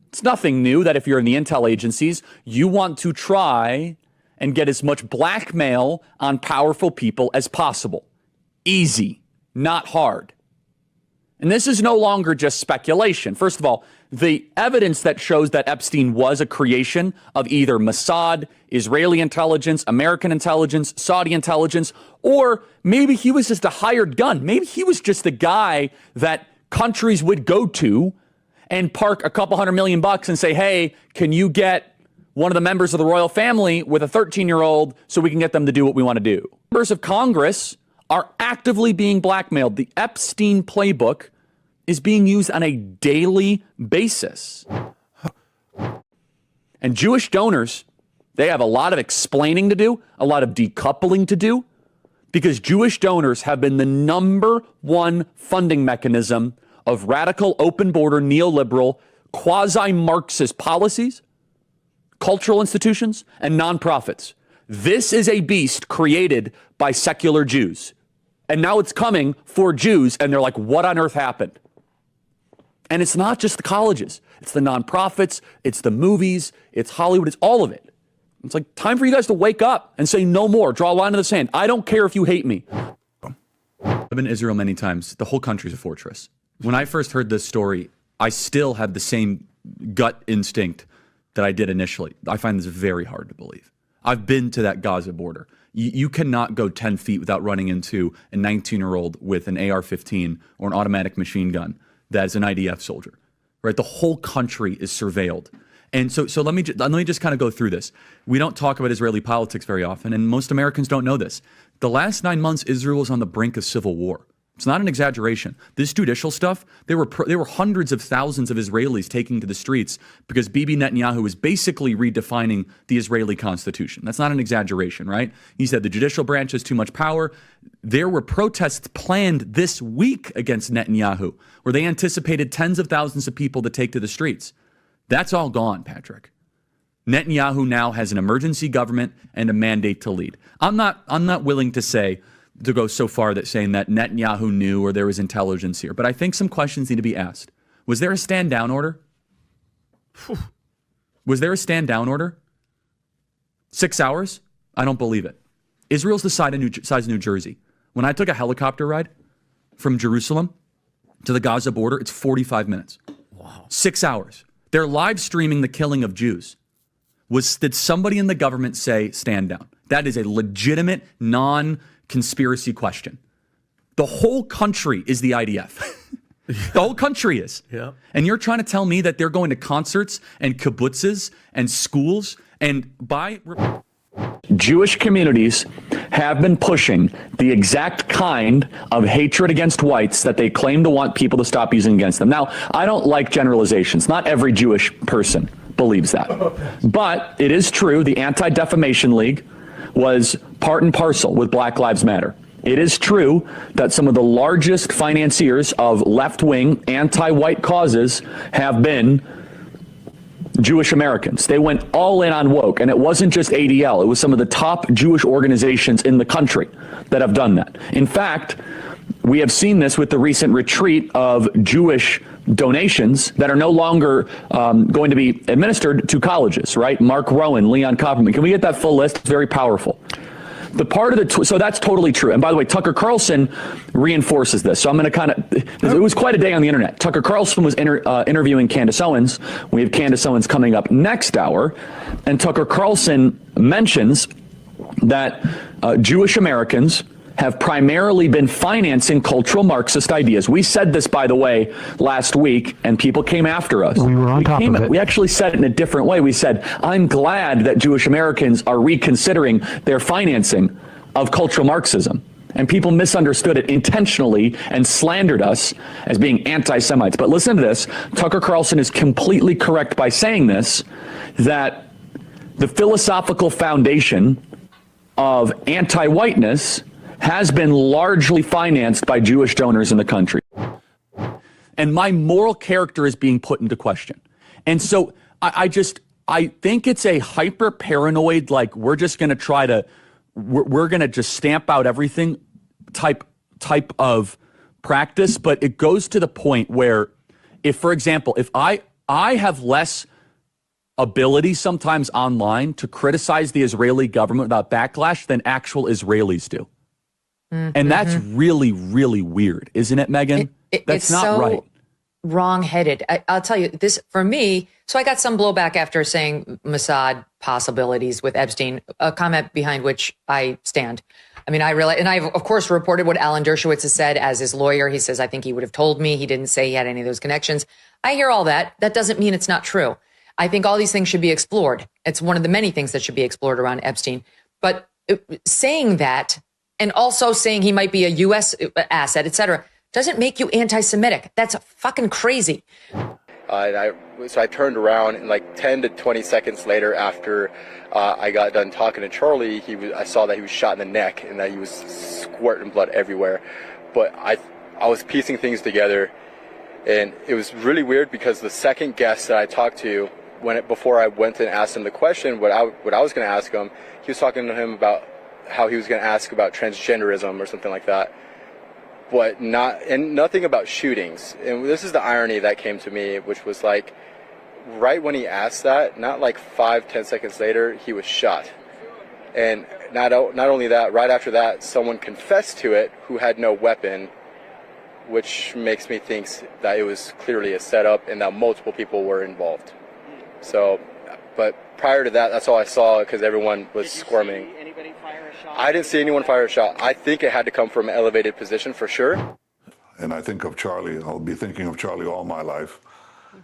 It's nothing new that if you're in the intel agencies, you want to try and get as much blackmail on powerful people as possible. Easy, not hard. And this is no longer just speculation. First of all, the evidence that shows that Epstein was a creation of either Mossad, Israeli intelligence, American intelligence, Saudi intelligence, or maybe he was just a hired gun. Maybe he was just the guy that countries would go to and park a couple $100 million and say, hey, can you get one of the members of the royal family with a 13-year-old so we can get them to do what we want to do? Members of Congress are actively being blackmailed. The Epstein playbook is being used on a daily basis. And Jewish donors, they have a lot of explaining to do, a lot of decoupling to do, because Jewish donors have been the #1 funding mechanism of radical, open border, neoliberal, quasi-Marxist policies, cultural institutions, and nonprofits. This is a beast created by secular Jews. And now it's coming for Jews, and they're like, what on earth happened? And it's not just the colleges. It's the nonprofits, it's the movies, it's Hollywood, it's all of it. It's like, time for you guys to wake up and say no more, draw a line in the sand. I don't care if you hate me. I've been to Israel many times. The whole country's a fortress. When I first heard this story, I still had the same gut instinct that I did initially. I find this very hard to believe. I've been to that Gaza border. You cannot go 10 feet without running into a 19-year-old with an AR-15 or an automatic machine gun that is an IDF soldier, right? The whole country is surveilled. And so let me just kind of go through this. We don't talk about Israeli politics very often, and most Americans don't know this. The last 9 months, Israel was on the brink of civil war. It's not an exaggeration. This judicial stuff, there were hundreds of thousands of Israelis taking to the streets because Bibi Netanyahu was basically redefining the Israeli constitution. That's not an exaggeration, right? He said the judicial branch has too much power. There were protests planned this week against Netanyahu, where they anticipated tens of thousands of people to take to the streets. That's all gone, Patrick. Netanyahu now has an emergency government and a mandate to lead. I'm not willing to go so far that saying that Netanyahu knew or there was intelligence here. But I think some questions need to be asked. Was there a stand down order? Was there a stand down order? 6 hours? I don't believe it. Israel's the size of New Jersey. When I took a helicopter ride from Jerusalem to the Gaza border, it's 45 minutes. Wow. 6 hours. They're live streaming the killing of Jews. Did somebody in the government say stand down? That is a legitimate conspiracy question. The whole country is the IDF. The whole country is. Yeah. And you're trying to tell me that they're going to concerts and kibbutzes and schools and Jewish communities have been pushing the exact kind of hatred against whites that they claim to want people to stop using against them. Now, I don't like generalizations. Not every Jewish person believes that. But it is true the Anti-Defamation League was part and parcel with Black Lives Matter. It is true that some of the largest financiers of left-wing anti-white causes have been Jewish Americans. They went all in on woke, and it wasn't just ADL. It was some of the top Jewish organizations in the country that have done that. In fact, we have seen this with the recent retreat of Jewish donations that are no longer going to be administered to colleges, right? Mark Rowan, Leon Kopperman. Can we get that full list? It's very powerful. The part of so that's totally true. And by the way, Tucker Carlson reinforces this. So I'm going to it was quite a day on the internet. Tucker Carlson was interviewing Candace Owens. We have Candace Owens coming up next hour. And Tucker Carlson mentions that Jewish Americans have primarily been financing cultural Marxist ideas. We said this, by the way, last week, and people came after us. We were on top of it. We actually said it in a different way. We said, I'm glad that Jewish Americans are reconsidering their financing of cultural Marxism. And people misunderstood it intentionally and slandered us as being anti-Semites. But listen to this. Tucker Carlson is completely correct by saying this, that the philosophical foundation of anti-whiteness has been largely financed by Jewish donors in the country. And my moral character is being put into question. And so I think it's a hyper paranoid, like we're just going to try to, we're going to just stamp out everything type of practice. But it goes to the point where if, for example, if I I have less ability sometimes online to criticize the Israeli government without backlash than actual Israelis do. And that's really, really weird, isn't it, Megyn? That's not so right. Wrong-headed. I'll tell you this for me. So I got some blowback after saying Mossad possibilities with Epstein, a comment behind which I stand. I mean, I realize, and I've of course reported what Alan Dershowitz has said as his lawyer. He says, I think he would have told me. He didn't say he had any of those connections. I hear all that. That doesn't mean it's not true. I think all these things should be explored. It's one of the many things that should be explored around Epstein. But saying that and also saying he might be a U.S. asset, et cetera, doesn't make you anti-Semitic. That's fucking crazy. So I turned around and like 10 to 20 seconds later after I got done talking to Charlie, I saw that he was shot in the neck and that he was squirting blood everywhere. But I was piecing things together, and it was really weird because the second guest that I talked to, before I went and asked him the question, what I was going to ask him, he was talking to him about how he was going to ask about transgenderism or something like that. But nothing about shootings. And this is the irony that came to me, which was like, right when he asked that, not like 5-10 seconds later, he was shot. And not only that, right after that, someone confessed to it who had no weapon, which makes me think that it was clearly a setup and that multiple people were involved. So, but prior to that, that's all I saw because everyone was squirming. Did you see anybody fire a shot? I didn't see anyone fire a shot. I think it had to come from an elevated position for sure. And I think of Charlie. I'll be thinking of Charlie all my life.